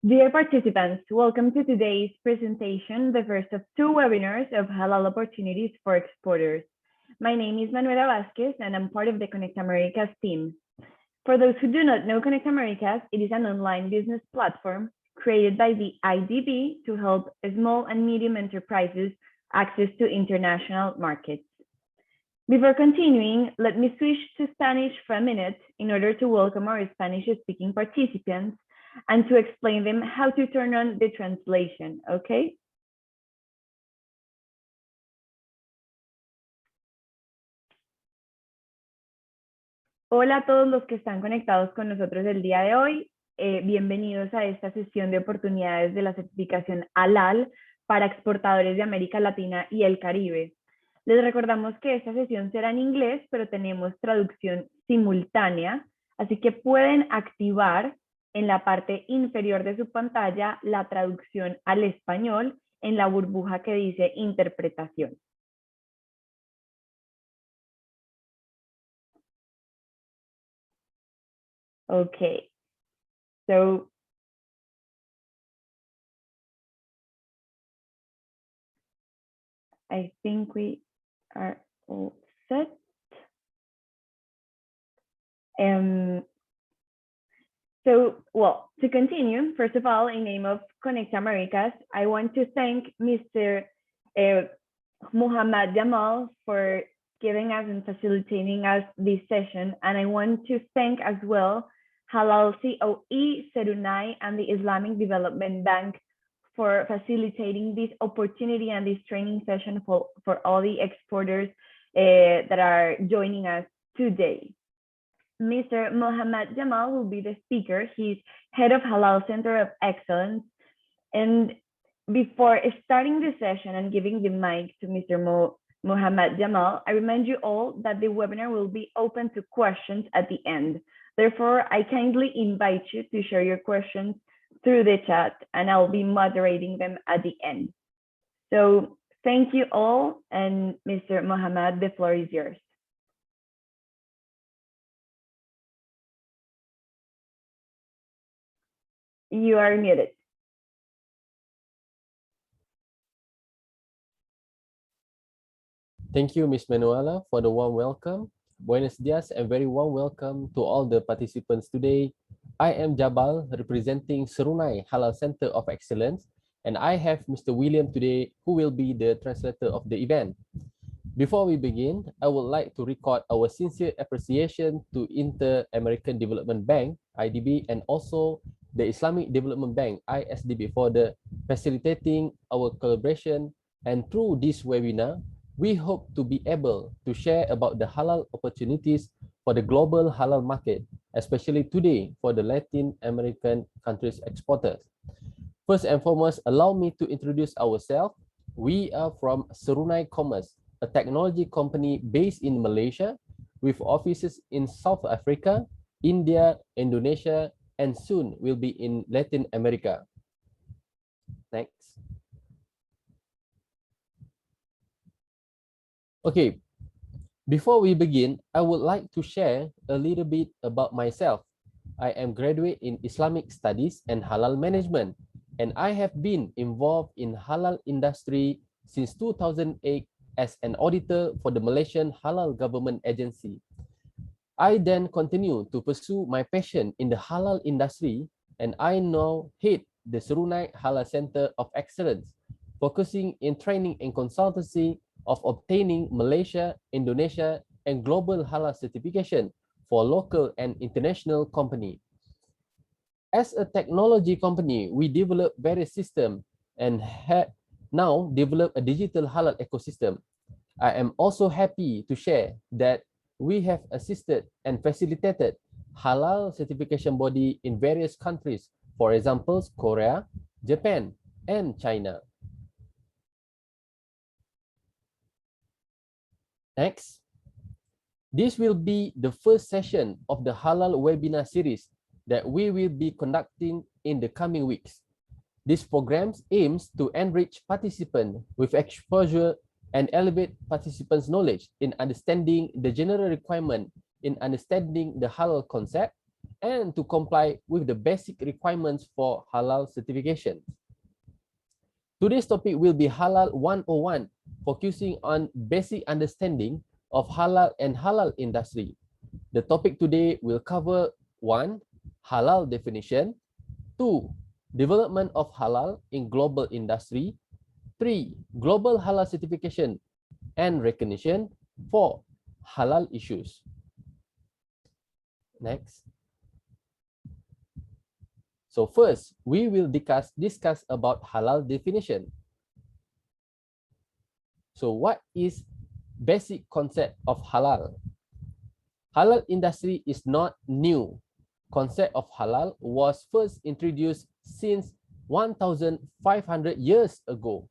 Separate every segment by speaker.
Speaker 1: Dear participants, welcome to today's presentation, the first of two webinars of halal opportunities for exporters. My name is Manuela Vasquez, and I'm part of the ConnectAmericas team. For those who do not know ConnectAmericas, it is an online business platform created by the IDB to help small and medium enterprises access to international markets. Before continuing, let me switch to Spanish for a minute in order to welcome our Spanish-speaking participants and to explain them how to turn on the translation, okay? Hola a todos los que están conectados con nosotros el día de hoy. Bienvenidos a esta sesión de oportunidades de la certificación halal para exportadores de América Latina y el Caribe. Les recordamos que esta sesión será en inglés, pero tenemos traducción simultánea, así que pueden activar en la parte inferior de su pantalla la traducción al español en la burbuja que dice interpretación. Okay, so I think we are all set. So, well, to continue, first of all, in name of ConnectAmericas, I want to thank Mr. Mohammed Jabal for giving us and facilitating us this session. And I want to thank as well Halal COE, Serunai, and the Islamic Development Bank for facilitating this opportunity and this training session for all the exporters that are joining us today. Mr. Mohammed Jamal will be the speaker. He's head of Halal Center of Excellence. And before starting the session and giving the mic to Mr. Mohammed Jamal, I remind you all that the webinar will be open to questions at the end. Therefore, I kindly invite you to share your questions through the chat, and I'll be moderating them at the end. So thank you all, and Mr. Mohammed, the floor is yours. You are muted.
Speaker 2: Thank you, Ms. Manuela, for the warm welcome. Buenos dias and very warm welcome to all the participants today. I am Jabal, representing Serunai Halal Center of Excellence, and I have Mr. William today, who will be the translator of the event. Before we begin, I would like to record our sincere appreciation to Inter-American Development Bank, IDB, and also the Islamic Development Bank, ISDB, for the facilitating our collaboration. And through this webinar, we hope to be able to share about the halal opportunities for the global halal market, especially today for the Latin American countries exporters. First and foremost, allow me to introduce ourselves. We are from Serunai Commerce, a technology company based in Malaysia with offices in South Africa, India, Indonesia, and soon will be in Latin America. Next. Okay, before we begin, I would like to share a little bit about myself. I am graduate in Islamic Studies and Halal Management, and I have been involved in halal industry since 2008 as an auditor for the Malaysian Halal Government Agency. I then continue to pursue my passion in the halal industry, and I now head the Serunai Halal Center of Excellence, focusing in training and consultancy of obtaining Malaysia, Indonesia, and global halal certification for local and international company. As a technology company, we develop various systems and have now developed a digital halal ecosystem. I am also happy to share that we have assisted and facilitated halal certification body in various countries, for example, Korea, Japan, and China. Next, this will be the first session of the halal webinar series that we will be conducting in the coming weeks. This program aims to enrich participants with exposure and elevate participants' knowledge in understanding the general requirement in understanding the halal concept and to comply with the basic requirements for halal certification. Today's topic will be Halal 101, focusing on basic understanding of halal and halal industry. The topic today will cover 1. Halal definition, 2. Development of halal in global industry, 3. Global halal certification and recognition, 4. Halal issues. Next. So first, we will discuss about halal definition. So what is basic concept of halal? Halal industry is not new. Concept of halal was first introduced since 1,500 years ago.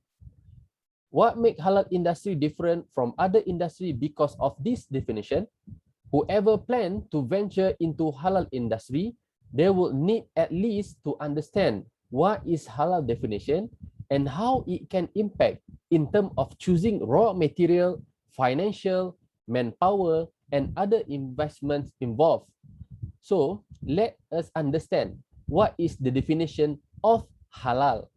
Speaker 2: What makes halal industry different from other industry because of this definition? Whoever plan to venture into halal industry, they will need at least to understand what is halal definition and how it can impact in terms of choosing raw material, financial, manpower, and other investments involved. So let us understand what is the definition of halal.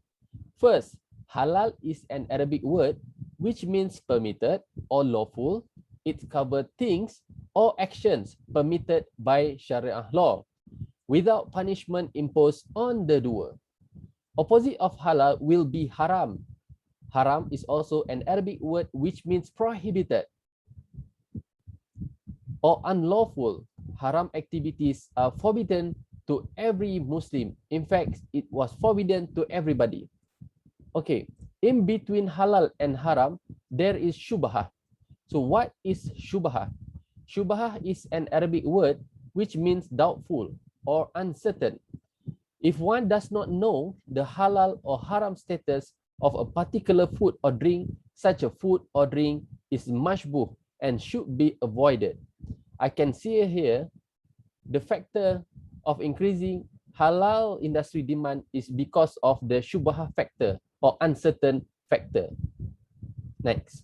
Speaker 2: First, halal is an Arabic word which means permitted or lawful. It covers things or actions permitted by Sharia law without punishment imposed on the doer. Opposite of halal will be haram. Haram is also an Arabic word which means prohibited or unlawful. Haram activities are forbidden to every Muslim. In fact, it was forbidden to everybody. Okay, in between halal and haram, there is shubhah. So what is shubhah? Shubhah is an Arabic word which means doubtful or uncertain. If one does not know the halal or haram status of a particular food or drink, such a food or drink is mashbuh and should be avoided. I can see here the factor of increasing halal industry demand is because of the shubhah factor or uncertain factor. Next.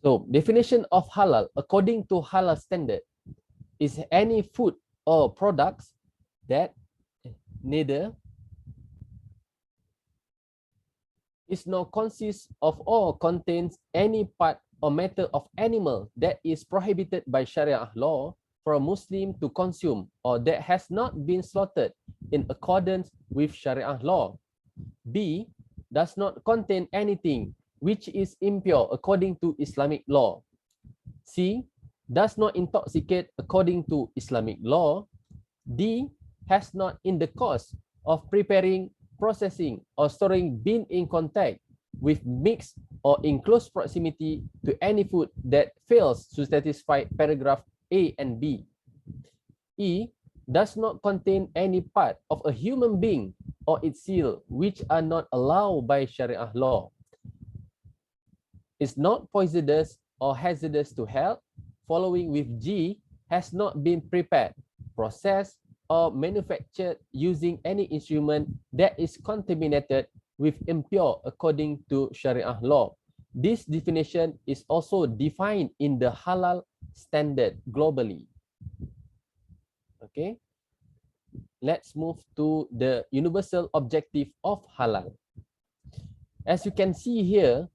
Speaker 2: So, definition of halal according to halal standard is any food or products that neither is nor consists of or contains any part or matter of animal that is prohibited by Sharia law for a Muslim to consume or that has not been slaughtered in accordance with Sharia law. B, does not contain anything which is impure according to Islamic law. C, does not intoxicate according to Islamic law. D, has not in the course of preparing, processing, or storing been in contact with mixed or in close proximity to any food that fails to satisfy paragraph A and B. E, does not contain any part of a human being or its seal which are not allowed by Sharia law. Is not poisonous or hazardous to health, following with G, has not been prepared, processed, or manufactured using any instrument that is contaminated with impure according to Sharia law. This definition is also defined in the halal standard globally. Okay, let's move to the universal objective of halal. As you can see here,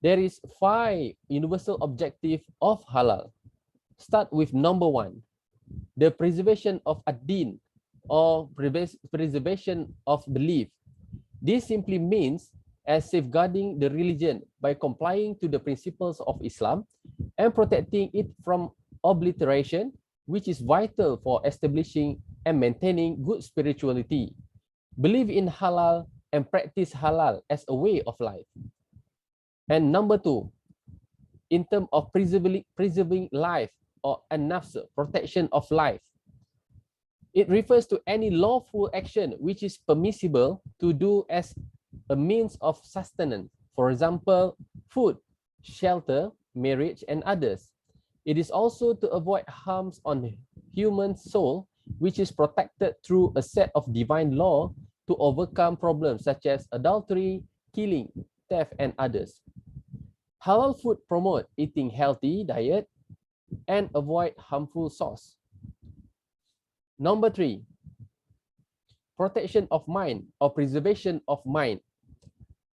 Speaker 2: there is 5 universal objectives of halal. Start with number 1, the preservation of ad-din or preservation of belief. This simply means as safeguarding the religion by complying to the principles of Islam and protecting it from obliteration, which is vital for establishing and maintaining good spirituality. Believe in halal and practice halal as a way of life. And number 2, in terms of preserving life or an-nafs, protection of life. It refers to any lawful action which is permissible to do as a means of sustenance. For example, food, shelter, marriage, and others. It is also to avoid harms on human soul, which is protected through a set of divine law to overcome problems such as adultery, killing, theft, and others. Halal food promote eating healthy diet and avoid harmful source. Number 3, protection of mind or preservation of mind.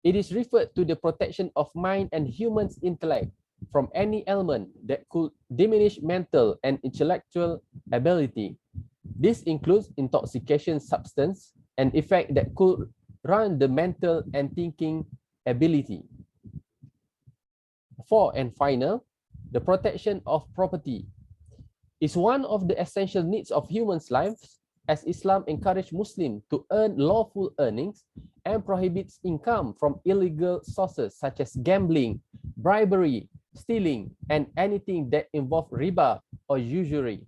Speaker 2: It is referred to the protection of mind and human's intellect from any element that could diminish mental and intellectual ability. This includes intoxication substance and effect that could run the mental and thinking ability. 4 and final, the protection of property is one of the essential needs of humans' lives, as Islam encourages Muslims to earn lawful earnings and prohibits income from illegal sources such as gambling, bribery, stealing, and anything that involves riba or usury.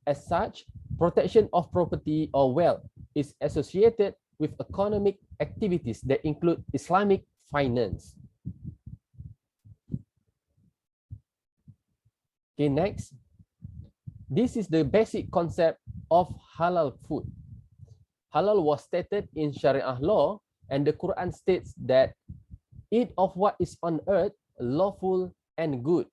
Speaker 2: As such, protection of property or wealth is associated with economic activities that include Islamic finance. Okay, next. This is the basic concept of halal food. Halal was stated in Sharia law, and the Quran states that eat of what is on earth lawful and good.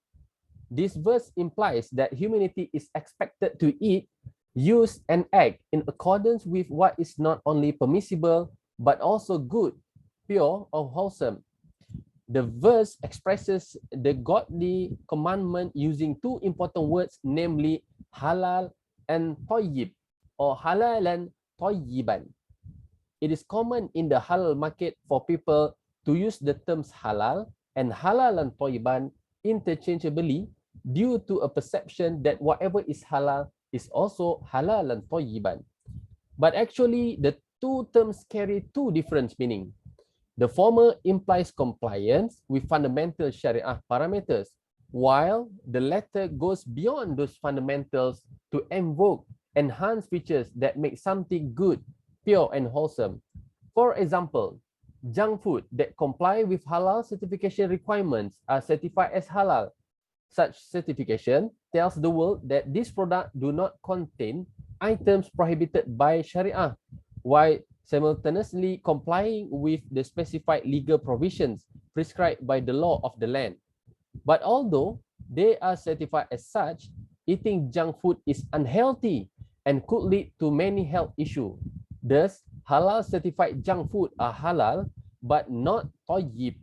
Speaker 2: This verse implies that humanity is expected to eat, use, and act in accordance with what is not only permissible, but also good, pure, or wholesome. The verse expresses the godly commandment using 2 important words, namely halal and tayyib, or halalan tayyiban. It is common in the halal market for people to use the terms halal and halalan tayyiban interchangeably due to a perception that whatever is halal is also halalan tayyiban. But actually, the 2 terms carry 2 different meanings. The former implies compliance with fundamental Sharia parameters, while the latter goes beyond those fundamentals to invoke enhanced features that make something good, pure, and wholesome. For example, junk food that comply with halal certification requirements are certified as halal. Such certification tells the world that these products do not contain items prohibited by Sharia, while simultaneously complying with the specified legal provisions prescribed by the law of the land. But although they are certified as such, eating junk food is unhealthy and could lead to many health issues. Thus, halal certified junk food are halal, but not tayyib.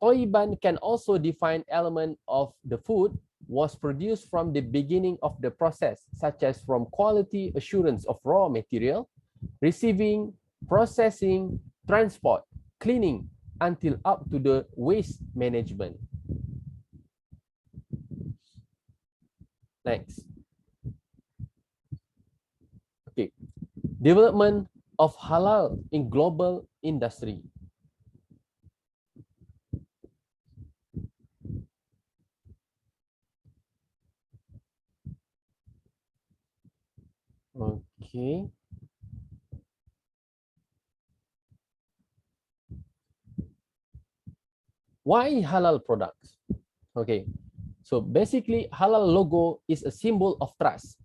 Speaker 2: Tayyiban can also define element of the food was produced from the beginning of the process, such as from quality assurance of raw material, receiving, processing, transport, cleaning, until up to the waste management. Next. Okay. Development of halal in global industry. Okay. Why halal products? Okay. So basically, halal logo is a symbol of trust.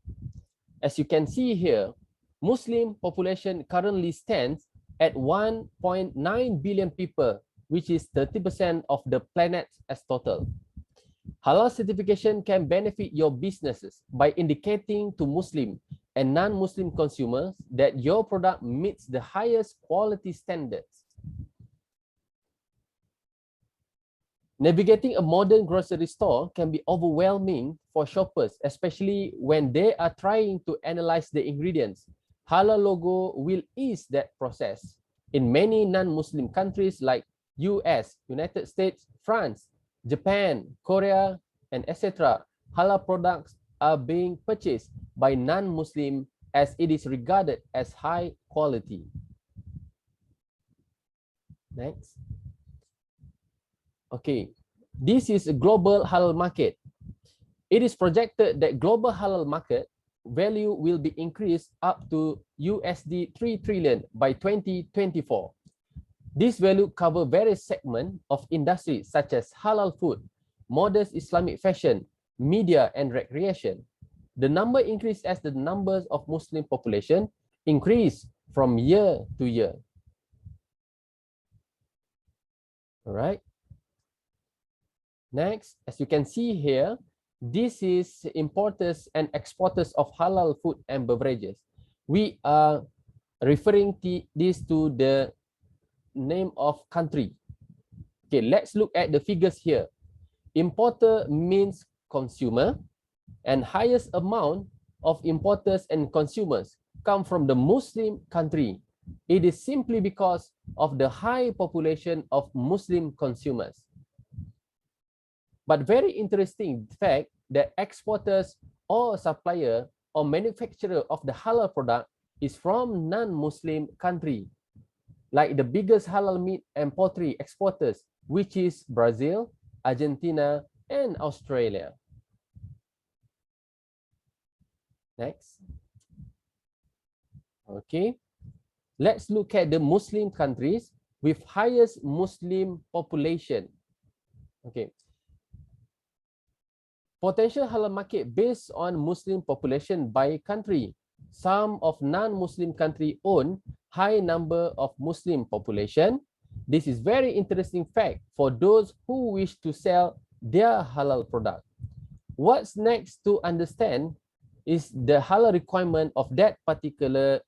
Speaker 2: As you can see here, Muslim population currently stands at 1.9 billion people, which is 30% of the planet as total. Halal certification can benefit your businesses by indicating to Muslim and non-Muslim consumers that your product meets the highest quality standards. Navigating a modern grocery store can be overwhelming for shoppers, especially when they are trying to analyze the ingredients. Halal logo will ease that process. In many non-Muslim countries like US, United States, France, Japan, Korea, and etc., halal products are being purchased by non-Muslim as it is regarded as high quality. Next. Okay, this is a global halal market. It is projected that global halal market value will be increased up to USD 3 trillion by 2024. This value cover various segments of industry such as halal food, modest Islamic fashion, media, and recreation. The number increased as the numbers of Muslim population increase from year to year. All right. Next, as you can see here, this is importers and exporters of halal food and beverages. We are referring this to the name of country. Okay, let's look at the figures here. Importer means consumer, and highest amount of importers and consumers come from the Muslim country. It is simply because of the high population of Muslim consumers. But very interesting fact that exporters or supplier or manufacturer of the halal product is from non-Muslim country, like the biggest halal meat and poultry exporters, which is Brazil, Argentina, and Australia. Next. Okay. Let's look at the Muslim countries with highest Muslim population. Okay. Potential halal market based on Muslim population by country. Some of non-Muslim country own high number of Muslim population. This is very interesting fact for those who wish to sell their halal product. What's next to understand is the halal requirement of that particular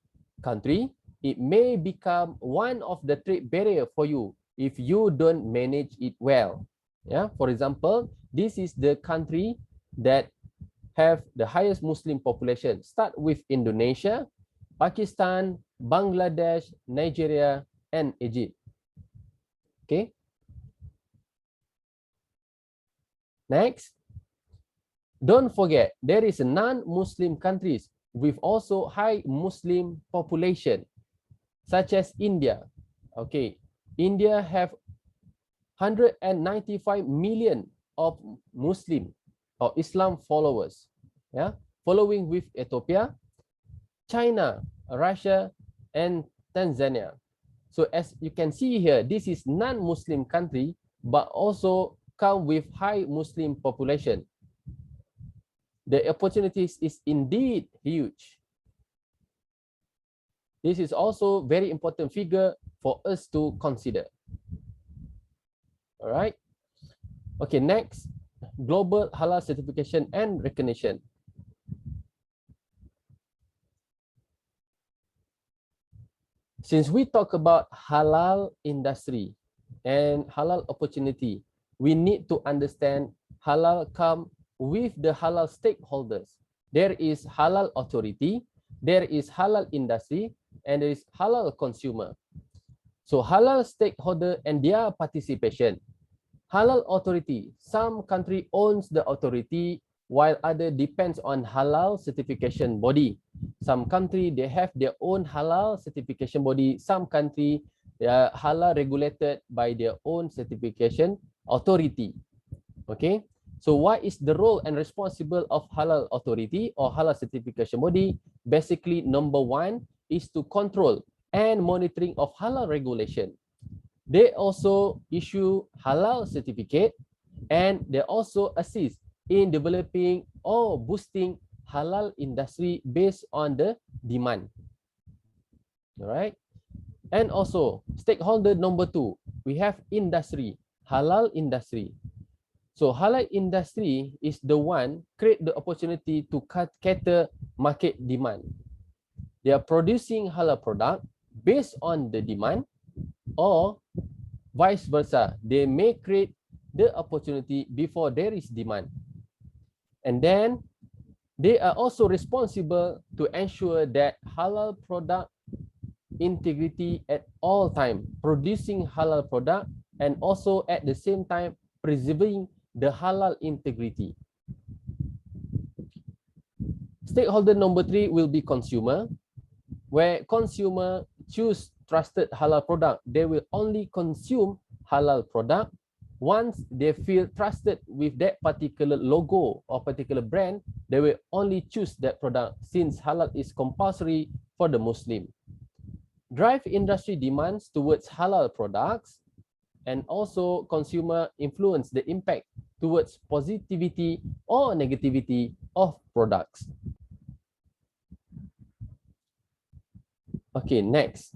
Speaker 2: country. It may become one of the trade barrier for you if you don't manage it well. Yeah, for example, this is the country that have the highest Muslim population. Start with Indonesia, Pakistan, Bangladesh, Nigeria, and Egypt. Okay. Next. Don't forget, there is non-Muslim countries with also high Muslim population, such as India. Okay. India have 195 million of Muslim or Islam followers, yeah, following with Ethiopia, China, Russia, and Tanzania. So as you can see here, this is non-Muslim country, but also come with high Muslim population. The opportunities is indeed huge. This is also very important figure for us to consider. All right. Okay, next, global halal certification and recognition. Since we talk about halal industry and halal opportunity, we need to understand halal come with the halal stakeholders. There is halal authority, there is halal industry, and there is halal consumer. So halal stakeholder and their participation. Halal authority, some country owns the authority while other depends on halal certification body. Some country they have their own halal certification body. Some country they are halal regulated by their own certification authority. Okay, So what is the role and responsible of halal authority or halal certification body? Basically, number one is to control and monitoring of halal regulation. They also issue halal certificate, and they also assist in developing or boosting halal industry based on the demand. All right. And also stakeholder number two, we have industry, halal industry. So halal industry is the one create the opportunity to cater market demand. They are producing halal product based on the demand, or vice versa. They may create the opportunity before there is demand. And then they are also responsible to ensure that halal product integrity at all time, producing halal product and also at the same time preserving the halal integrity. Stakeholder number three will be consumer, where consumer choose trusted halal product. They will only consume halal product once they feel trusted with that particular logo or particular brand. They will only choose that product since halal is compulsory for the Muslim. Drive industry demands towards halal products, and also consumer influence the impact towards positivity or negativity of products. Okay, next.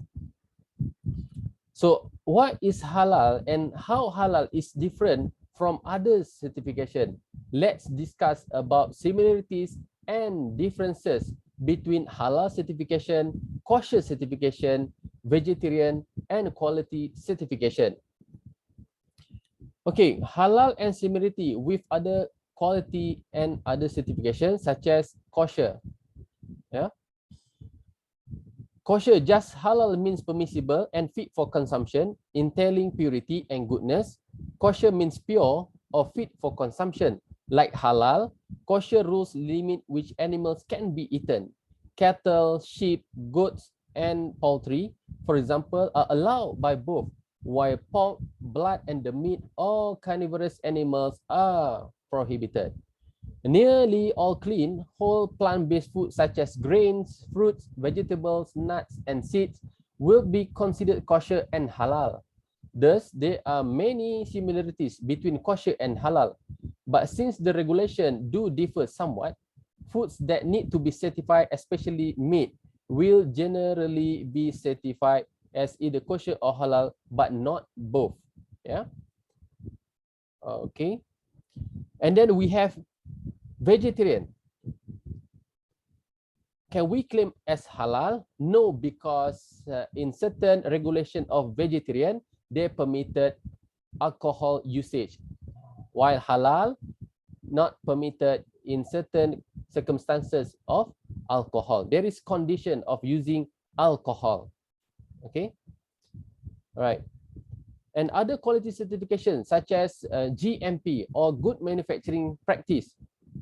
Speaker 2: So what is halal and how halal is different from other certification? Let's discuss about similarities and differences between halal certification, kosher certification, vegetarian, and quality certification. Okay, halal and similarity with other quality and other certifications such as kosher. Yeah. Kosher, just halal means permissible and fit for consumption, entailing purity and goodness. Kosher means pure or fit for consumption. Like halal, kosher rules limit which animals can be eaten. Cattle, sheep, goats, and poultry, for example, are allowed by both, while pork, blood, and the meat, all carnivorous animals are prohibited. Nearly all clean, whole plant-based food such as grains, fruits, vegetables, nuts, and seeds will be considered kosher and halal. Thus, there are many similarities between kosher and halal. But since the regulation do differ somewhat, foods that need to be certified, especially meat, will generally be certified as either kosher or halal, but not both. Yeah. Okay. And then we have vegetarian. Can we claim as halal? No, because in certain regulation of vegetarian, they permitted alcohol usage, while halal not permitted in certain circumstances of alcohol. There is condition of using alcohol. Okay. All right. And other quality certifications such as GMP or Good Manufacturing Practice,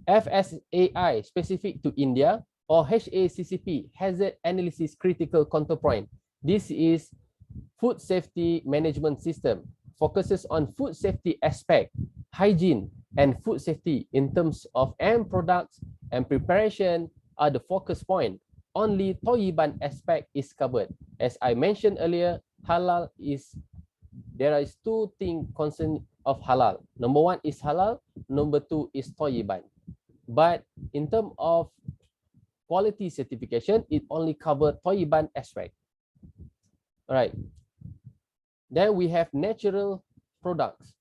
Speaker 2: FSAI specific to India, or HACCP, Hazard Analysis Critical Counterpoint. This is food safety management system, focuses on food safety aspect, hygiene, and food safety in terms of end products and preparation are the focus point. Only tayyiban aspect is covered. As I mentioned earlier, halal is, there is two things concern of halal. Number one is halal, number two is tayyiban. But in terms of quality certification, it only covers tayyiban aspect. All right. Then we have natural products.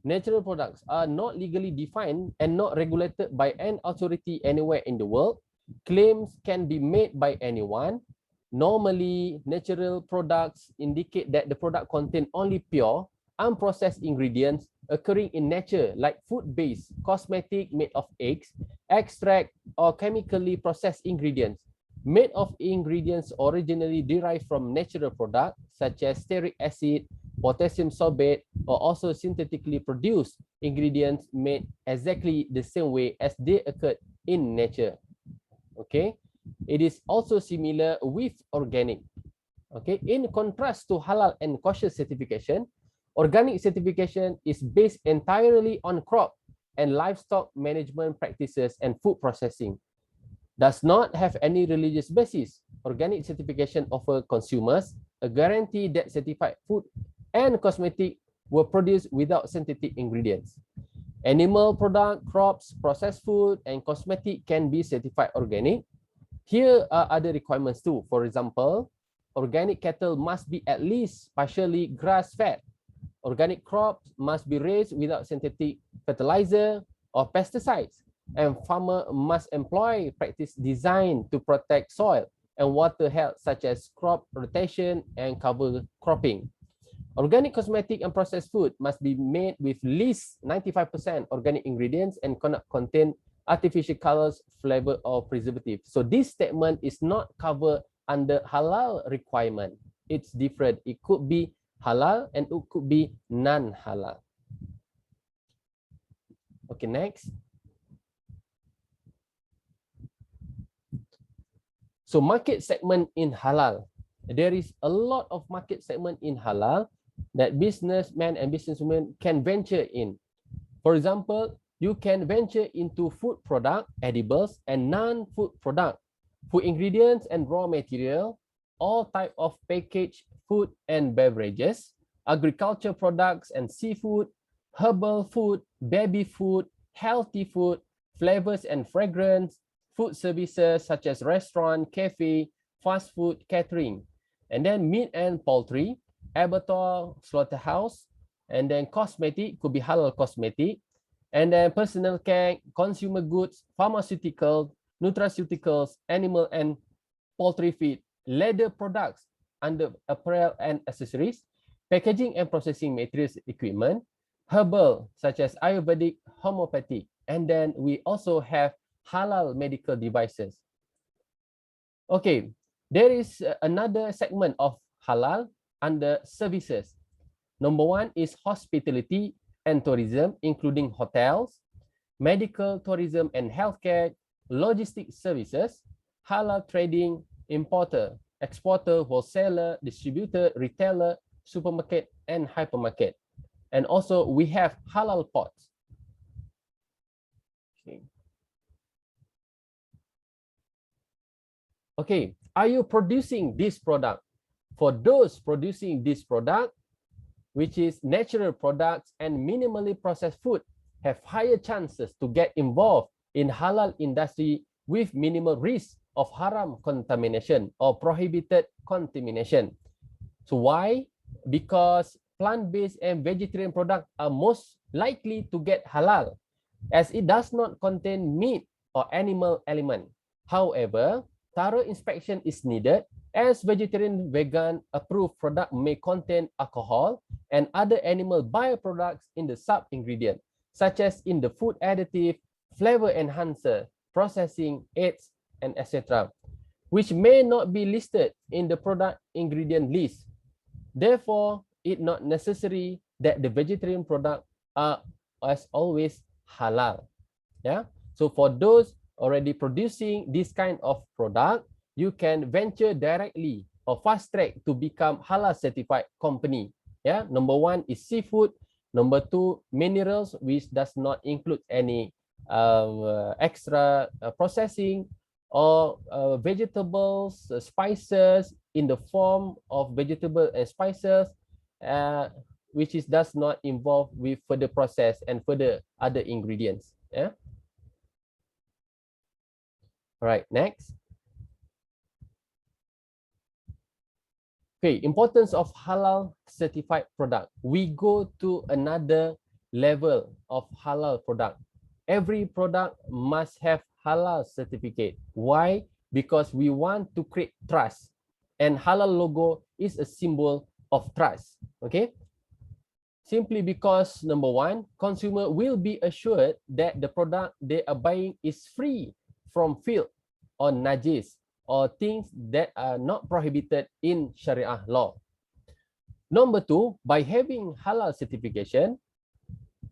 Speaker 2: Natural products are not legally defined and not regulated by an authority anywhere in the world. Claims can be made by anyone. Normally, natural products indicate that the product contain only pure, unprocessed ingredients occurring in nature, like food-based, cosmetic made of eggs, extract, or chemically processed ingredients. Made of ingredients originally derived from natural products, such as stearic acid, potassium sorbate, or also synthetically produced ingredients made exactly the same way as they occurred in nature. Okay. It is also similar with organic. Okay. In contrast to halal and kosher certification, organic certification is based entirely on crop and livestock management practices and food processing. Does not have any religious basis. Organic certification offer consumers a guarantee that certified food and cosmetic were produced without synthetic ingredients. Animal product, crops, processed food, and cosmetic can be certified organic. Here are other requirements too. For example, organic cattle must be at least partially grass-fed. Organic crops must be raised without synthetic fertilizer or pesticides. And farmer must employ practice designed to protect soil and water health, such as crop rotation and cover cropping. Organic cosmetic and processed food must be made with least 95% organic ingredients and cannot contain artificial colors, flavor, or preservative. So this statement is not covered under halal requirement. It's different. It could be halal and it could be non-halal. Okay, next. So market segment in halal. There is a lot of market segment in halal that businessmen and businesswomen can venture in. For example, you can venture into food product, edibles, and non-food product, food ingredients and raw material, all type of packaged food and beverages, agriculture products and seafood, herbal food, baby food, healthy food, flavors and fragrance, food services such as restaurant, cafe, fast food, catering, and then meat and poultry, abattoir, slaughterhouse, and then cosmetic, could be halal cosmetic, and then personal care, consumer goods, pharmaceuticals, nutraceuticals, animal and poultry feed, leather products under apparel and accessories, packaging and processing materials equipment, herbal such as Ayurvedic, homeopathic, and then we also have halal medical devices. Okay, there is another segment of halal under services. Number one is hospitality and tourism, including hotels, medical tourism and healthcare, logistics services, halal trading, importer, exporter, wholesaler, distributor, retailer, supermarket, and hypermarket. And also we have halal ports. Okay, are you producing this product? For those producing this product, which is natural products and minimally processed food, have higher chances to get involved in halal industry with minimal risk of haram contamination or prohibited contamination. So why? Because plant-based and vegetarian products are most likely to get halal, as it does not contain meat or animal element. However, thorough inspection is needed, as vegetarian vegan approved product may contain alcohol and other animal byproducts in the sub-ingredient, such as in the food additive, flavor enhancer, processing aids, and etc., which may not be listed in the product ingredient list. Therefore, it's not necessary that the vegetarian product are as always halal. Yeah. So for those already producing this kind of product, you can venture directly or fast track to become halal certified company. Yeah, number one is seafood. Number two, minerals, which does not include any extra processing, or vegetables, spices in the form of vegetable and spices, which does not involve with further process and further other ingredients. Yeah. All right, next. Okay, importance of halal certified product. We go to another level of halal product. Every product must have halal certificate. Why? Because we want to create trust, and halal logo is a symbol of trust. Okay, simply because number one, consumer will be assured that the product they are buying is free from filth or najis or things that are not prohibited in Sharia law. Number two, by having halal certification,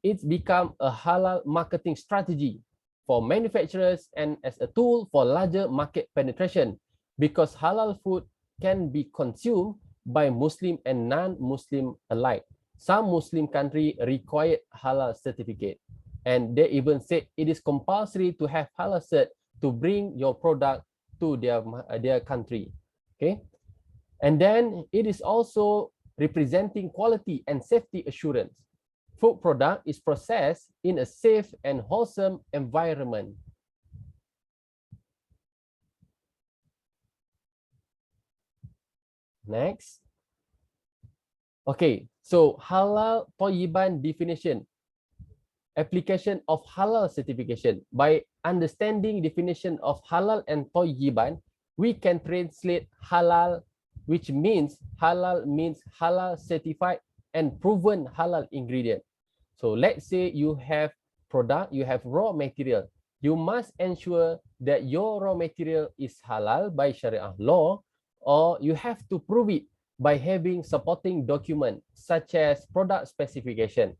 Speaker 2: it's become a halal marketing strategy for manufacturers and as a tool for larger market penetration, because halal food can be consumed by Muslim and non-Muslim alike. Some Muslim countries require halal certificate. And they even said it is compulsory to have halal cert to bring your product to their country. Okay, and then it is also representing quality and safety assurance. Food product is processed in a safe and wholesome environment. Next. Okay, so halal tayyiban definition. Application of halal certification. By understanding definition of halal and tayyiban, we can translate halal, which means halal means halal certified and proven halal ingredient. So let's say you have product, you have raw material. You must ensure that your raw material is halal by Sharia law, or you have to prove it by having supporting document such as product specification.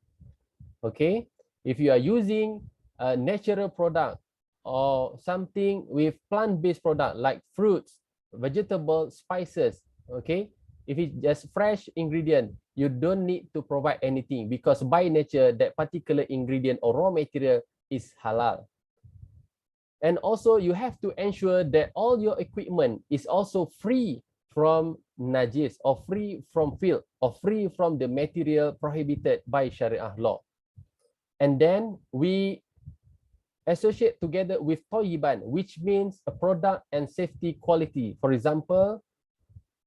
Speaker 2: Okay, if you are using a natural product or something with plant-based product like fruits, vegetables, spices, okay, if it's just fresh ingredient, you don't need to provide anything because by nature that particular ingredient or raw material is halal. And also you have to ensure that all your equipment is also free from najis or free from filth or free from the material prohibited by Sharia law. And then we associate together with tayyiban, which means a product and safety quality. For example,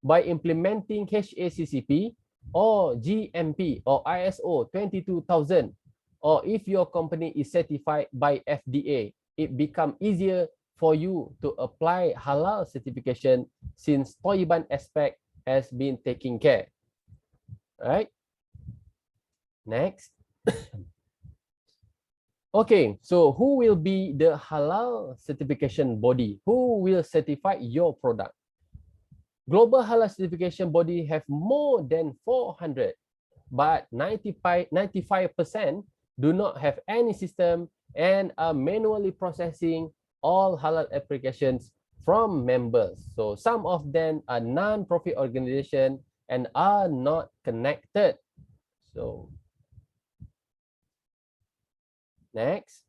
Speaker 2: by implementing HACCP or GMP or ISO 22000, or if your company is certified by FDA, it becomes easier for you to apply halal certification since tayyiban aspect has been taken care. Right? Next. Okay, so who will be the halal certification body? Who will certify your product? Global halal certification body have more than 400, but 95% do not have any system and are manually processing all halal applications from members. So some of them are non-profit organization and are not connected. So next,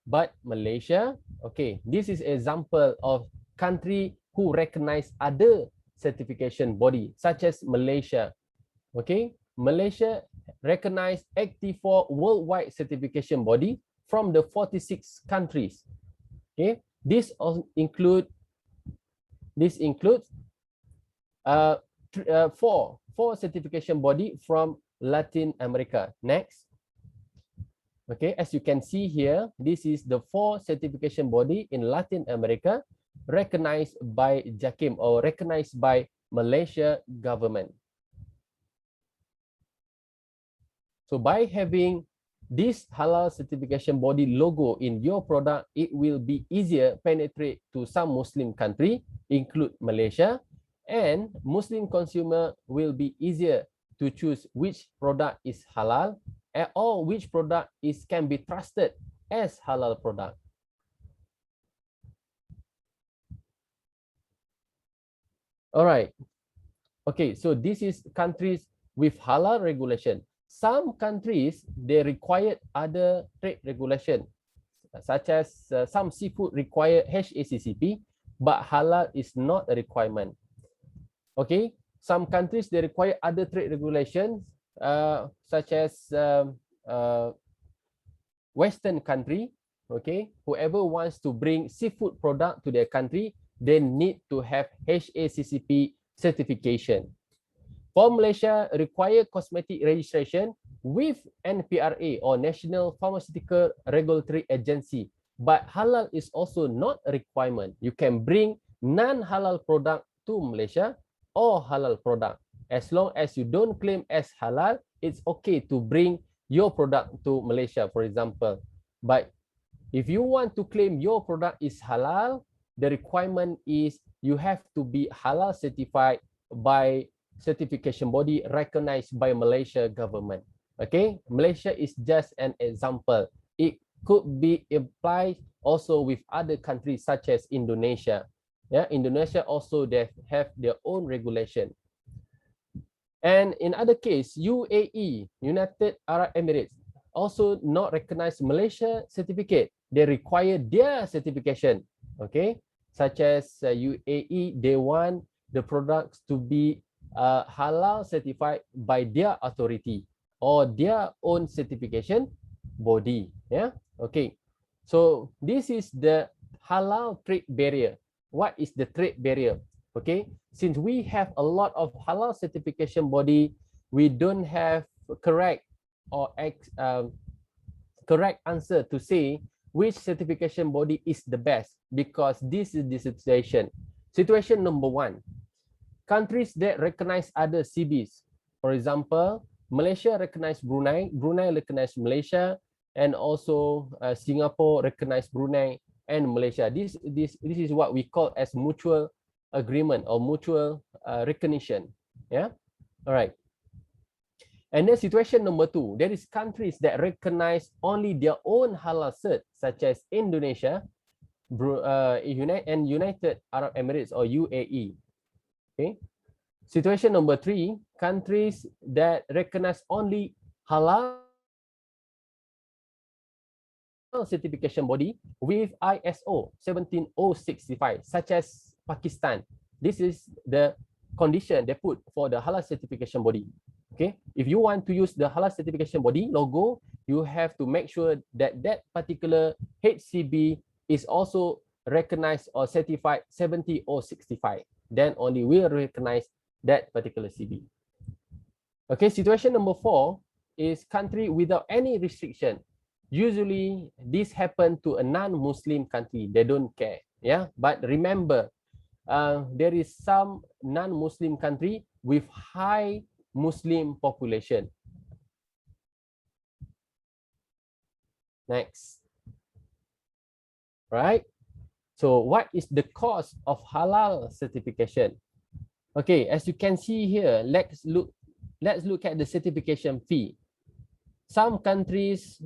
Speaker 2: but Malaysia, okay, this is example of country who recognize other certification body such as Malaysia. Okay, Malaysia recognized 84 worldwide certification body from the 46 countries. Okay, this includes four certification body from Latin America. Next. Okay, as you can see here, this is the 4 certification body in Latin America recognized by JAKIM or recognized by Malaysia government. So by having this halal certification body logo in your product, it will be easier penetrate to some Muslim country, include Malaysia, and Muslim consumer will be easier to choose which product is halal or which product can be trusted as halal product. All right. Okay, so this is countries with halal regulation. Some countries, they require other trade regulation, such as some seafood require HACCP, but halal is not a requirement. Okay, some countries, they require other trade regulations, such as Western country. Okay, whoever wants to bring seafood product to their country, they need to have HACCP certification. For Malaysia, require cosmetic registration with NPRA or National Pharmaceutical Regulatory Agency, but halal is also not a requirement. You can bring non-halal product to Malaysia or halal product. As long as you don't claim as halal, it's okay to bring your product to Malaysia, for example. But if you want to claim your product is halal, the requirement is you have to be halal certified by certification body recognized by Malaysia government. Okay, Malaysia is just an example. It could be applied also with other countries such as Indonesia. Yeah, Indonesia also they have their own regulation. And in other case, UAE, United Arab Emirates, also not recognize Malaysia certificate. They require their certification, okay? Such as UAE, they want the products to be halal certified by their authority or their own certification body, yeah? Okay, so this is the halal trade barrier. What is the trade barrier? Okay, since we have a lot of halal certification body, we don't have correct or correct answer to say which certification body is the best, because this is the situation. Situation number one, countries that recognize other CBs. For example, Malaysia recognize Brunei, Brunei recognize Malaysia, and also Singapore recognize Brunei and Malaysia. This is what we call as mutual agreement or mutual recognition. Yeah, all right. And then situation number two, there is countries that recognize only their own halal cert, such as Indonesia, and United Arab Emirates or UAE. Okay. Situation number three, countries that recognize only halal certification body with ISO 17065, such as Pakistan. This is the condition they put for the halal certification body. Okay, if you want to use the halal certification body logo, you have to make sure that that particular HCB is also recognized or certified 70065. Then only we'll recognize that particular CB. Okay, situation number four is country without any restriction. Usually this happen to a non-Muslim country, they don't care. Yeah, but remember, there is some non-Muslim country with high Muslim population. Next. Right? So what is the cost of halal certification? Okay, as you can see here, let's look at the certification fee. Some countries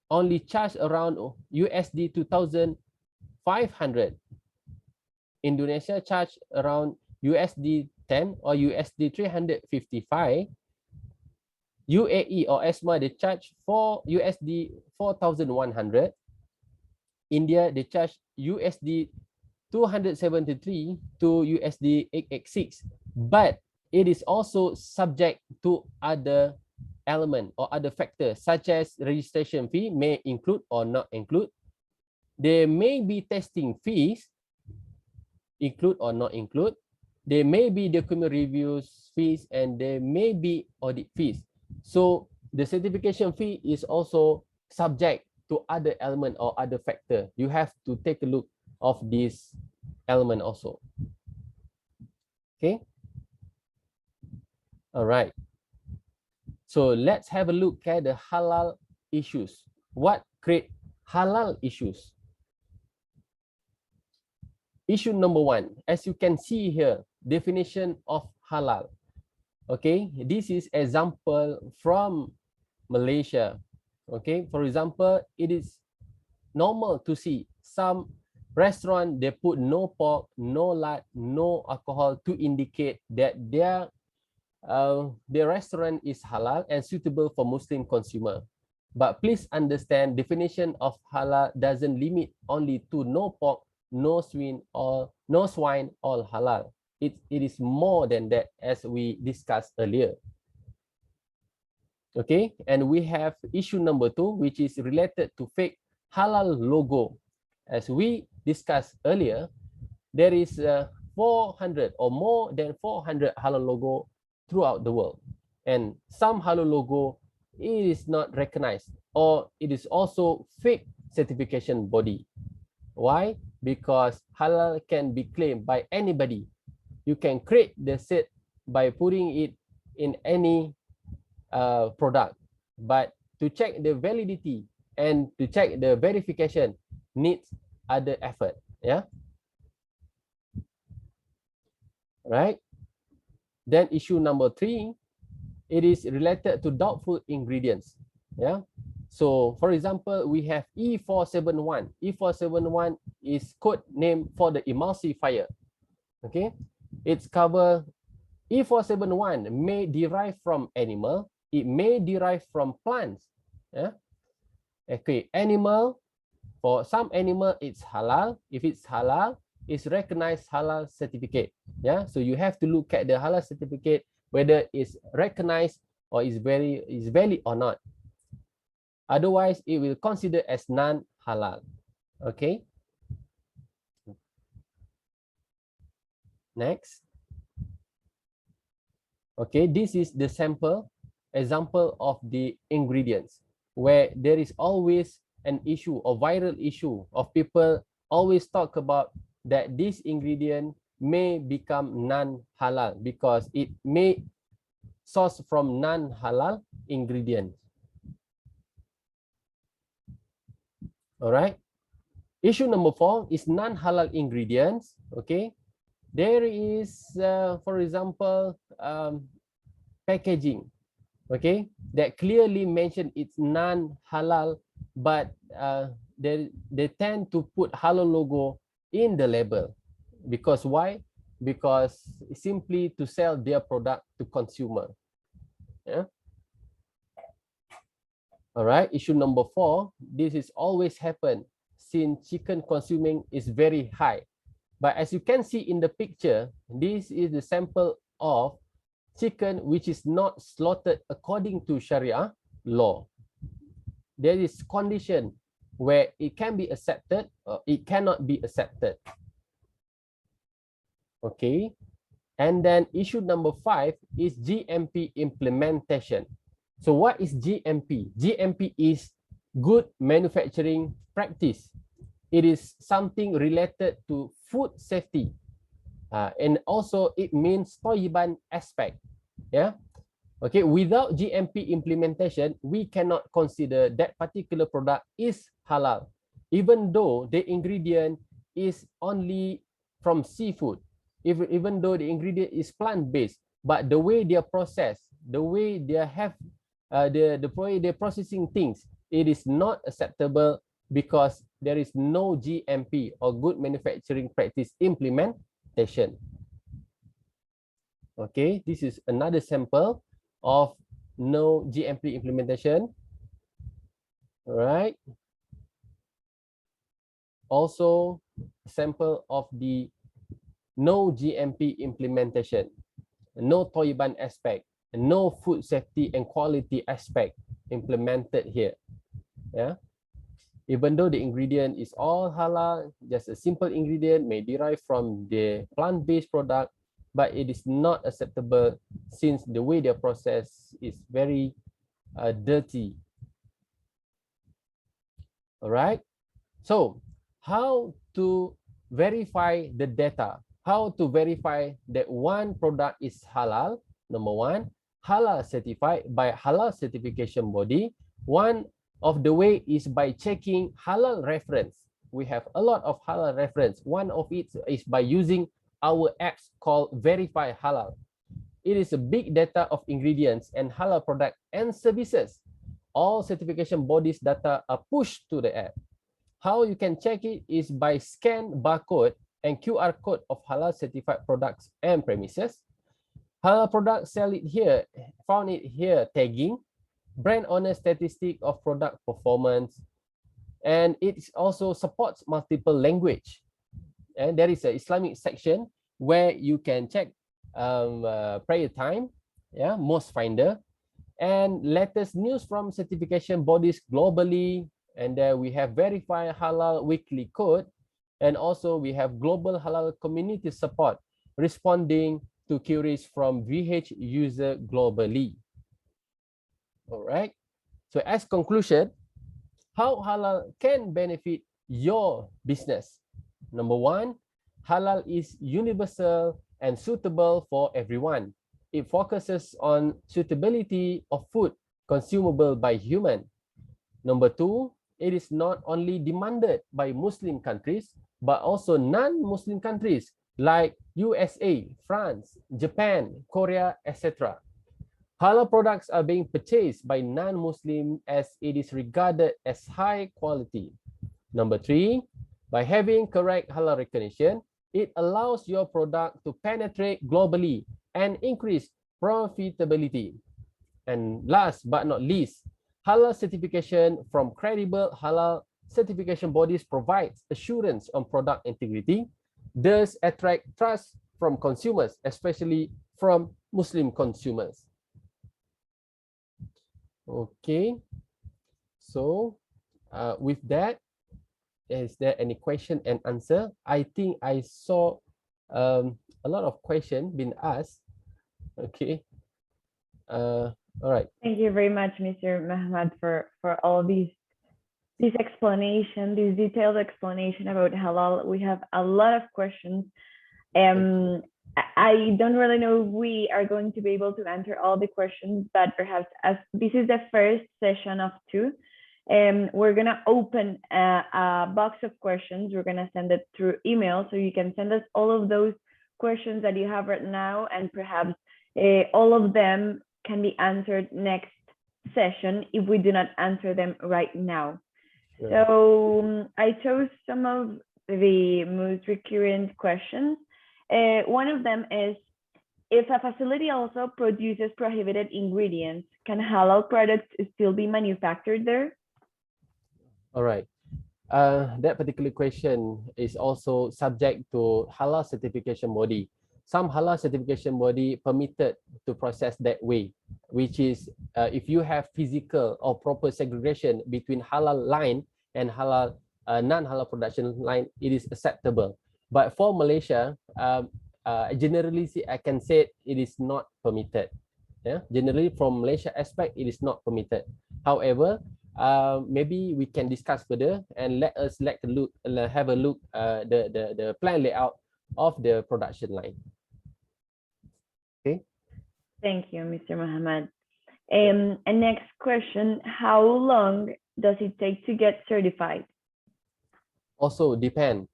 Speaker 2: only charge around USD 2,500. Indonesia charge around USD 10 or USD 355. UAE or ESMA, they charge for USD 4,100. India, they charge USD 273 to USD 886. But it is also subject to other element or other factors, such as registration fee may include or not include. There may be testing fees, include or not include. There may be document reviews fees, and there may be audit fees. So the certification fee is also subject to other element or other factor. You have to take a look of this element also. Okay. All right. So let's have a look at the halal issues. What create halal issues? Issue number one, as you can see here, definition of halal. Okay, this is example from Malaysia. Okay, for example, it is normal to see some restaurant, they put no pork, no lard, no alcohol to indicate that their restaurant is halal and suitable for Muslim consumer. But please understand, definition of halal doesn't limit only to no pork, no swine, or halal. It is more than that, as we discussed earlier. Okay, and we have issue number two, which is related to fake halal logo. As we discussed earlier, there is 400 or more than 400 halal logo throughout the world, and some halal logo is not recognized, or it is also fake certification body. Why? Because halal can be claimed by anybody. You can create the cert by putting it in any product, but to check the validity and to check the verification needs other effort. Yeah, right. Then issue number three, it is related to doubtful ingredients. Yeah, so for example, we have E471. E471 is code name for the emulsifier. Okay, it's cover E471 may derive from animal, it may derive from plants. Yeah, Okay, animal, for some animal it's halal. If it's halal, it's recognized halal certificate. Yeah, so you have to look at the halal certificate whether it's recognized or is valid or not. Otherwise, it will consider as non-halal. Okay. Next. Okay, this is the sample example of the ingredients where there is always an issue, a viral issue of people always talk about that this ingredient may become non-halal because it may source from non-halal ingredients. All right. Issue number 4 is non-halal ingredients. Okay. There is, for example, packaging, okay, that clearly mention it's non-halal, but they tend to put halal logo in the label. Because why? Because simply to sell their product to consumer. Yeah. All right. Issue number 4. This is always happen since chicken consuming is very high. But as you can see in the picture, this is the sample of chicken which is not slaughtered according to Sharia law. There is condition where it can be accepted or it cannot be accepted. Okay. And then issue number 5 is GMP implementation. So what is GMP? GMP is good manufacturing practice. It is something related to food safety. And also it means tayyiban aspect. Yeah. Okay. Without GMP implementation, we cannot consider that particular product is halal, even though the ingredient is only from seafood, even though the ingredient is plant-based, but the way they are processed, the way they have the way they're processing things, it is not acceptable because there is no GMP or good manufacturing practice implementation. Okay, this is another sample of no GMP implementation. All right. Also, sample of the no GMP implementation, no tayyiban aspect, no food safety and quality aspect implemented here. Yeah. Even though the ingredient is all halal, just a simple ingredient may derive from the plant-based product, but it is not acceptable since the way they are processed is very dirty. All right. So how to verify the data? How to verify that one product is halal? Number 1, halal certified by halal certification body. One of the way is by checking halal reference. We have a lot of halal reference. One of it is by using our apps called Verify Halal. It is a big data of ingredients and halal product and services. All certification bodies data are pushed to the app. How you can check it is by scan barcode and QR code of halal certified products and premises. Halal products sell it here, found it here, tagging, brand owner statistic of product performance, and it also supports multiple language. And there is an Islamic section where you can check prayer time, yeah, most finder, and latest news from certification bodies globally. And there we have Verify Halal weekly code, and also we have global halal community support responding to queries from VH user globally. All right. So as conclusion, how halal can benefit your business? Number 1, halal is universal and suitable for everyone. It focuses on suitability of food consumable by human. Number 2, it is not only demanded by Muslim countries, but also non-Muslim countries like USA, France, Japan, Korea, etc. Halal products are being purchased by non-Muslim as it is regarded as high quality. Number 3, by having correct halal recognition, it allows your product to penetrate globally and increase profitability. And last but not least, Halal certification from credible halal certification bodies provides assurance on product integrity, thus attract trust from consumers, especially from Muslim consumers. Okay, so with that, is there any question and answer? I think I saw a lot of questions being asked. Okay. All right.
Speaker 1: Thank you very much, Mr. Mahmoud, for all these explanation, this detailed explanation about halal. We have a lot of questions. I don't really know if we are going to be able to answer all the questions, but perhaps as this is the first session of 2, we're gonna open a box of questions. We're gonna send it through email, so you can send us all of those questions that you have right now, and perhaps all of them can be answered next session if we do not answer them right now. Yeah. So I chose some of the most recurrent questions. One of them is, if a facility also produces prohibited ingredients, can halal products still be manufactured there?
Speaker 2: All right. That particular question is also subject to halal certification body. Some halal certification body permitted to process that way, which is if you have physical or proper segregation between halal line and halal non-halal production line, it is acceptable. But for Malaysia, generally I can say it is not permitted. Yeah, generally from Malaysia aspect, it is not permitted. However, maybe we can discuss further and let us have a look the plan layout of the production line. Okay.
Speaker 1: Thank you, Mr. Muhammad. And next question: how long does it take to get certified?
Speaker 2: Also depend.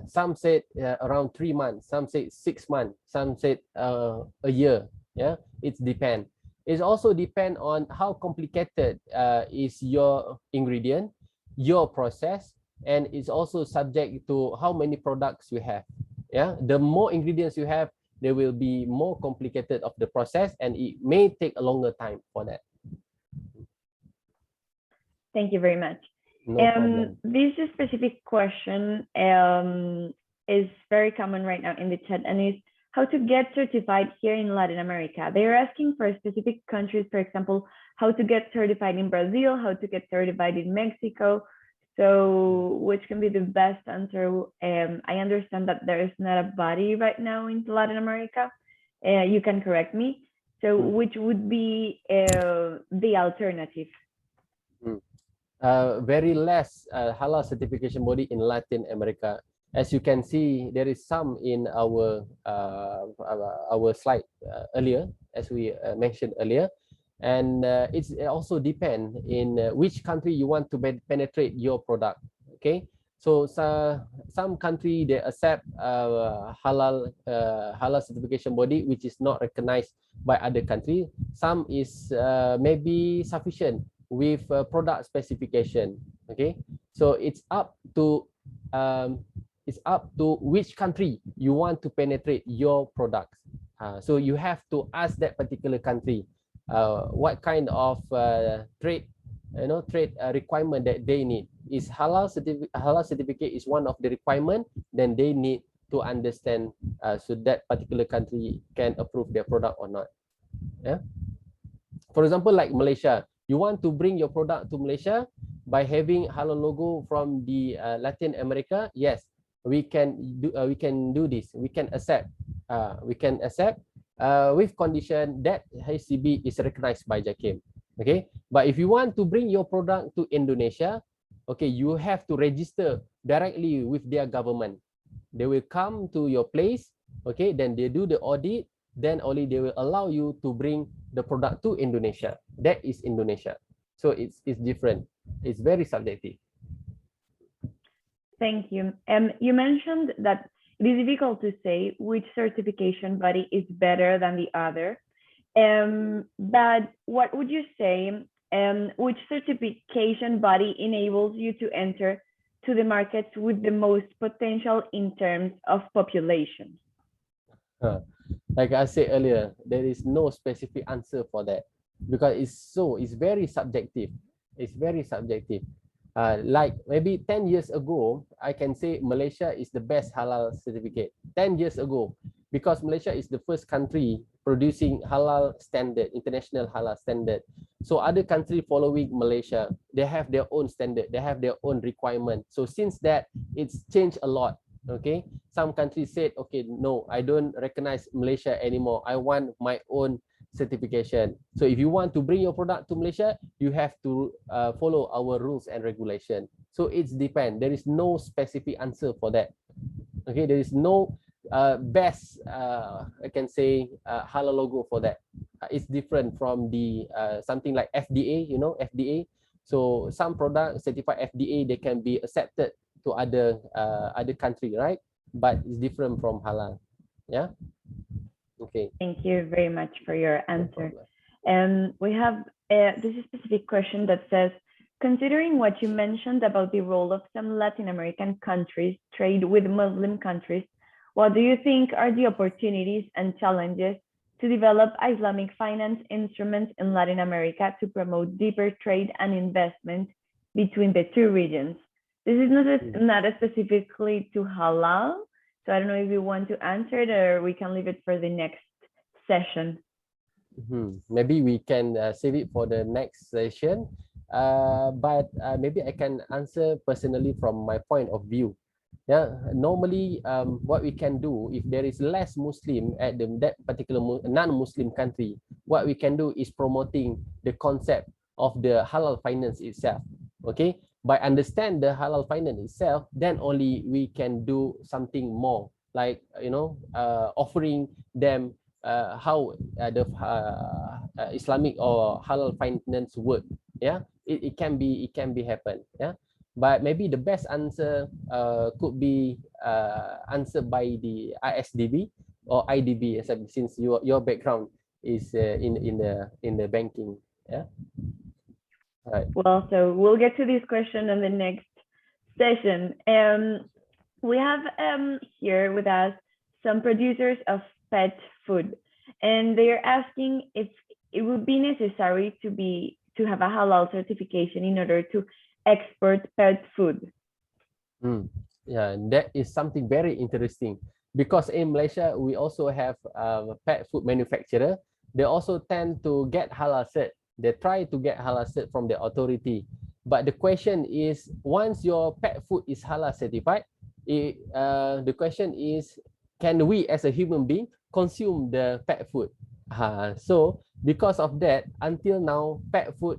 Speaker 2: Some said around 3 months, some said 6 months, some said a year. Yeah, it depends. It also depend on how complicated is your ingredient, your process, and it's also subject to how many products you have. Yeah, the more ingredients you have, there will be more complicated of the process, and it may take a longer time for that.
Speaker 1: Thank you very much.
Speaker 2: No problem.
Speaker 1: This specific question is very common right now in the chat, and is how to get certified here in Latin America. They are asking for specific countries, for example, how to get certified in Brazil, how to get certified in Mexico. So which can be the best answer? I understand that there is not a body right now in Latin America. You can correct me. So which would be the alternative?
Speaker 2: Very less halal certification body in Latin America. As you can see, there is some in our slide earlier, as we mentioned earlier, and it also depends in which country you want to penetrate your product. Okay, so some country they accept halal certification body which is not recognized by other country. Some is maybe sufficient with product specification. Okay, so it's up to which country you want to penetrate your products. So you have to ask that particular country what kind of trade requirement that they need. Is halal certificate is one of the requirement, then they need to understand so that particular country can approve their product or not. Yeah. For example, like Malaysia, you want to bring your product to Malaysia by having halal logo from the Latin America. Yes, we can do this. We can accept. With condition that HCB is recognized by JAKIM. Okay, but if you want to bring your product to Indonesia, okay, you have to register directly with their government. They will come to your place. Okay, then they do the audit. Then only they will allow you to bring the product to Indonesia. That is Indonesia. So it's different. It's very subjective.
Speaker 1: Thank you. You mentioned that it is difficult to say which certification body is better than the other. But what would you say, which certification body enables you to enter to the markets with the most potential in terms of population?
Speaker 2: Like I said earlier, there is no specific answer for that because it's very subjective. It's very subjective. Like maybe 10 years ago, I can say Malaysia is the best halal certificate. 10 years ago, because Malaysia is the first country producing halal standard, international halal standard. So other country following Malaysia, they have their own standard, they have their own requirement. So since that, it's changed a lot. Okay, some countries said, okay, no, I don't recognize Malaysia anymore. I want my own certification. So if you want to bring your product to Malaysia, you have to follow our rules and regulation. So it's depend. There is no specific answer for that. Okay, there is no best I can say halal logo for that. It's different from the something like FDA, you know, FDA. So some product certified FDA, they can be accepted to other country, right? But it's different from halal. Yeah. Okay.
Speaker 1: Thank you very much for your answer. We have this specific question that says, considering what you mentioned about the role of some Latin American countries trade with Muslim countries, what do you think are the opportunities and challenges to develop Islamic finance instruments in Latin America to promote deeper trade and investment between the two regions? This is not specifically to halal, so I don't know if you want to answer it or we can leave it for the next session.
Speaker 2: Maybe we can save it for the next session. But maybe I can answer personally from my point of view. Yeah, normally what we can do if there is less Muslim at that particular non-Muslim country, what we can do is promoting the concept of the halal finance itself. Okay, by understand the halal finance itself, then only we can do something more, like, you know, offering them how the Islamic or halal finance work. Yeah, it can be happen. Yeah, but maybe the best answer could be answered by the ISDB or IDB, since your background is in the banking. Yeah. Right.
Speaker 1: Well, so we'll get to this question in the next session. We have here with us some producers of pet food, and they are asking if it would be necessary to have a halal certification in order to export pet food.
Speaker 2: Yeah, that is something very interesting, because in Malaysia we also have pet food manufacturer. They also tend to get halal cert. They try to get halal cert from the authority. But the question is, once your pet food is halal certified, the question is, can we as a human being consume the pet food? So because of that, until now, pet food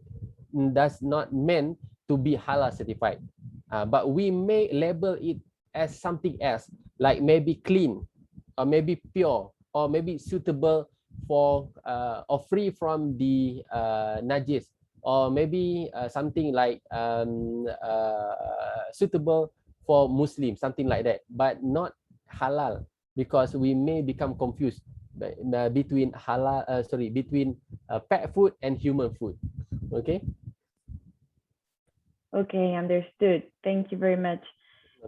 Speaker 2: does not meant to be halal certified. But we may label it as something else, like maybe clean, or maybe pure, or maybe suitable for or free from the najis, or maybe something like suitable for Muslim, something like that, but not halal, because we may become confused between halal, between pet food and human food. Okay.
Speaker 1: Okay, understood. Thank you very much.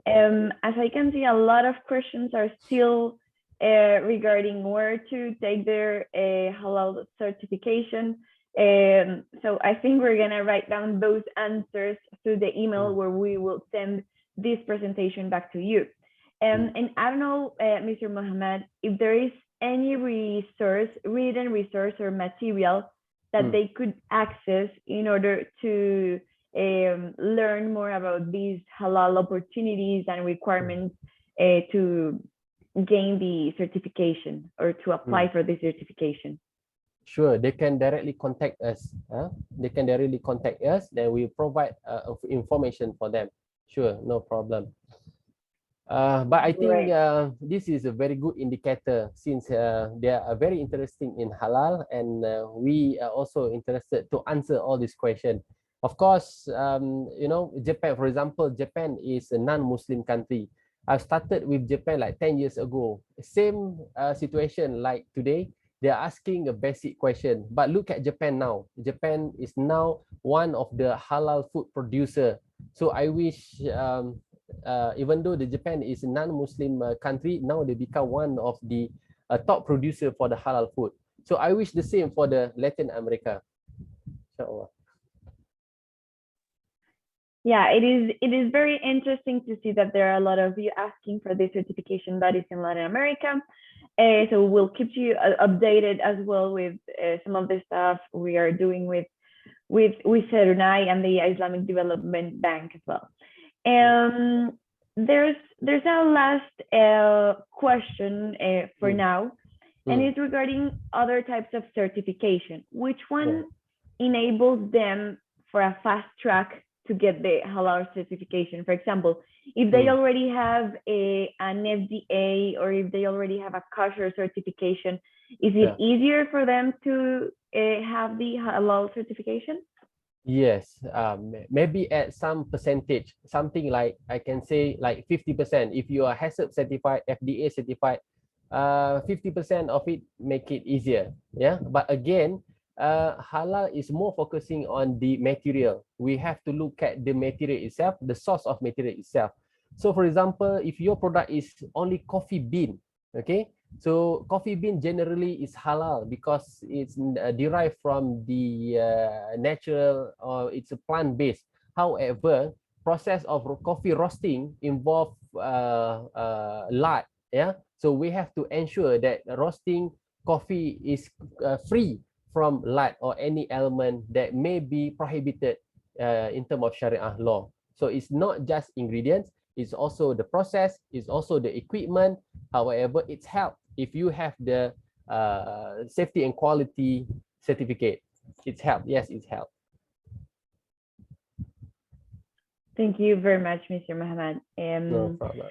Speaker 1: As I can see, a lot of questions are still regarding where to take their halal certification. So I think we're gonna write down those answers through the email where we will send this presentation back to you. And I don't know, Mr. Mohammed, if there is any resource, written resource or material that they could access in order to learn more about these halal opportunities and requirements to gain the certification or to apply for the certification.
Speaker 2: Sure, they can directly contact us. They can directly contact us, then we provide information for them. Sure, no problem. But I think this is a very good indicator, since they are very interesting in halal, and we are also interested to answer all these questions. Of course, you know, Japan, for example, Japan is a non-Muslim country. I started with Japan like 10 years ago. Same situation like today. They are asking a basic question. But look at Japan now. Japan is now one of the halal food producer. So I wish, even though the Japan is a non-Muslim country, now they become one of the top producer for the halal food. So I wish the same for the Latin America. Inshallah.
Speaker 1: Yeah, it is very interesting to see that there are a lot of you asking for this certification bodies in Latin America. So we'll keep you updated as well with some of the stuff we are doing with Serunai and the Islamic Development Bank as well. There's a last question for now, and it's regarding other types of certification. Which one enables them for a fast track to get the halal certification? For example, if they already have an FDA or if they already have a kosher certification, is it easier for them to have the halal certification?
Speaker 2: Yes, maybe at some percentage, something like I can say like 50%. If you are HACCP certified, FDA certified, 50% of it make it easier. Yeah, but again, halal is more focusing on the material. We have to look at the material itself, the source of material itself. So for example, if your product is only coffee bean, okay, so coffee bean generally is halal because it's derived from the natural, or it's a plant-based. However, process of coffee roasting involve lard. Yeah, so we have to ensure that roasting coffee is free from lard or any element that may be prohibited in terms of Sharia law. So it's not just ingredients, it's also the process, it's also the equipment. However, it's help if you have the safety and quality certificate. It's help. Yes, it's help.
Speaker 1: Thank you very much, Mr. Mohammed.
Speaker 2: No problem.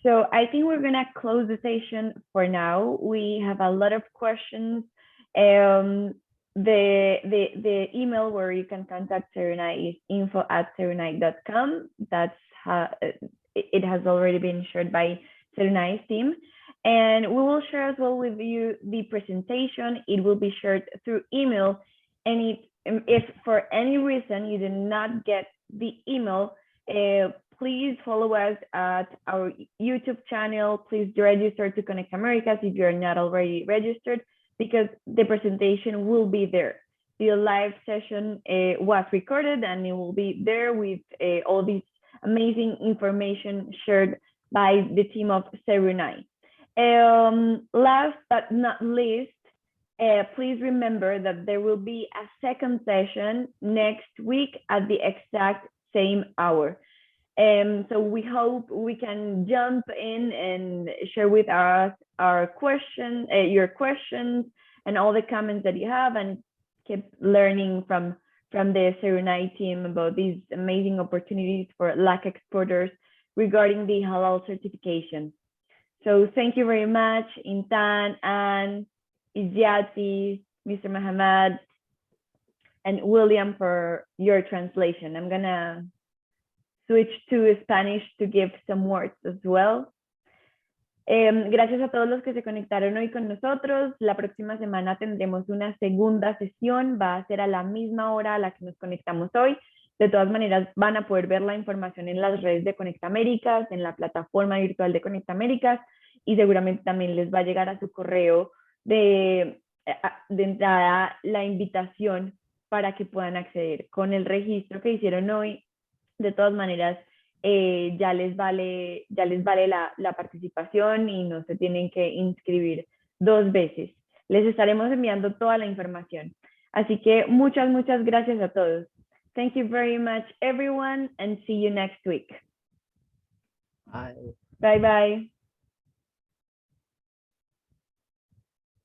Speaker 1: So I think we're gonna close the session for now. We have a lot of questions. The email where you can contact Serunai is info@serunai.com. That's how it has already been shared by Serunai's team. And we will share as well with you the presentation. It will be shared through email. And if for any reason you did not get the email, please follow us at our YouTube channel. Please register to ConnectAmericas if you're not already registered, because the presentation will be there. The live session was recorded and it will be there with all this amazing information shared by the team of Serunai. Last but not least, please remember that there will be a second session next week at the exact same hour. So we hope we can jump in and share with us our questions, your questions, and all the comments that you have, and keep learning from the Serunai team about these amazing opportunities for LAC exporters regarding the halal certification. So thank you very much, Intan, and Iziati, Mr. Mohammed, and William for your translation. I'm gonna switch to Spanish to give some words as well. Gracias a todos los que se conectaron hoy con nosotros. La próxima semana tendremos una segunda sesión. Va a ser a la misma hora a la que nos conectamos hoy. De todas maneras, van a poder ver la información en las redes de ConnectAmericas, en la plataforma virtual de ConnectAmericas, y seguramente también les va a llegar a su correo de entrada la invitación para que puedan acceder. Con el registro que hicieron hoy, de todas maneras, ya les vale la participación y no se tienen que inscribir 2 veces. Les estaremos enviando toda la información. Así que muchas gracias a todos. Thank you very much, everyone, and see you next week.
Speaker 2: Bye.
Speaker 1: Bye-bye.